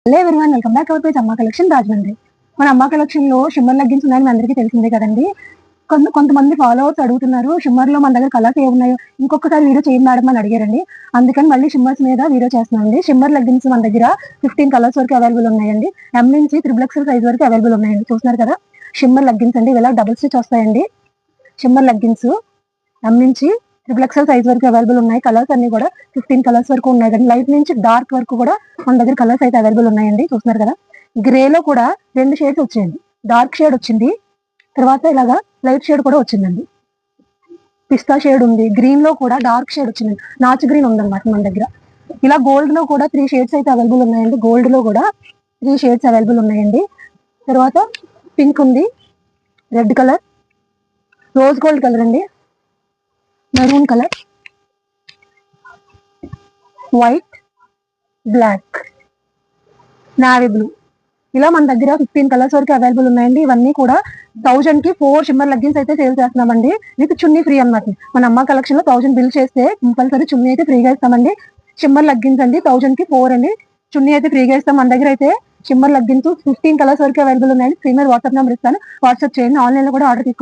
Hello everyone, welcome back our page అమ్మా collection Rajahmundry. మన అమ్మా కలెక్షన్ లో షిమ్మర్ లెగ్గిన్స్ ఉన్నాయని మీ అందరికీ తెలిసిందే కదండి. కొంతమంది ఫాలోవర్స్ అడుగుతున్నారు, షిమ్మర్ లో మన దగ్గర కలర్స్ ఏమున్నాయో ఇంకొకసారి వీడియో చేయండి మేడం అని అడిగారండి. అందుకని మళ్ళీ షిమ్మర్స్ మీద వీడియో చేస్తున్నానండి. షిమ్మర్ లెగ్గిన్స్ మన దగ్గర 15 కలర్స్ వరకు అవైలబుల్ ఉన్నాయండి. ఎం నుంచి 3XL సైజ్ వరకు అవైలబుల్ ఉన్నాయండి. చూస్తున్నారు కదా, షిమ్మర్ లెగ్గిన్స్ అండి. ఇలా డబుల్ స్టిచ్ వస్తాయండి. షిమ్మర్ లెగ్గిన్స్ ఎం నుంచి 3XL సైజ్ వరకు అవైలబుల్ ఉన్నాయి. కలర్స్ అన్ని కూడా 15 కలర్స్ వరకు ఉన్నాయి కానీ లైట్ నుంచి డార్క్ వరకు కూడా మన దగ్గర కలర్స్ అయితే అవైలబుల్ ఉన్నాయండి. చూస్తున్నారు కదా, గ్రే లో కూడా 2 షేడ్స్ వచ్చాయండి. డార్క్ షేడ్ వచ్చింది, తర్వాత ఇలాగా లైట్ షేడ్ కూడా వచ్చిందండి. పిస్తా షేడ్ ఉంది, గ్రీన్ లో కూడా డార్క్ షేడ్ వచ్చిందండి. నాచు గ్రీన్ ఉందన్నమాట మన దగ్గర. ఇలా గోల్డ్ లో కూడా 3 షేడ్స్ అయితే అవైలబుల్ ఉన్నాయండి. గోల్డ్ లో కూడా 3 షేడ్స్ అవైలబుల్ ఉన్నాయండి. తర్వాత పింక్ ఉంది, red colour, rose gold colour అండి, maroon colour, white, black, navy blue. ఇలా మన దగ్గర 15 కలర్స్ వరకు అవైలబుల్ ఉన్నాయండి. ఇవన్నీ కూడా 1000 కి 4 షిమ్మర్ లెగ్గిన్స్ అయితే సేల్ చేస్తున్నామండి. విత్ చున్నీ ఫ్రీ అన్నమాట. మన అమ్మ కలెక్షన్ లో 1000 బిల్ చేస్తే కంపల్సరీ చున్నీ అయితే ఫ్రీగా ఇస్తామండి. షిమ్మర్ లెగ్గిన్స్ అండి 1000 కి 4 అండి. చున్నీ అయితే ఫ్రీగా ఇస్తాం. మన దగ్గర అయితే షిమ్మర్ లెగ్గిన్స్ 15 కలర్స్ వరకు అవైలబుల్ ఉన్నాయండి. స్క్రీన్ మీద వాట్సాప్ నెంబర్ ఇస్తాను, వాట్సాప్ చేయండి. ఆన్లైన్ లో కూడా ఆర్డర్ తీసుకోండి.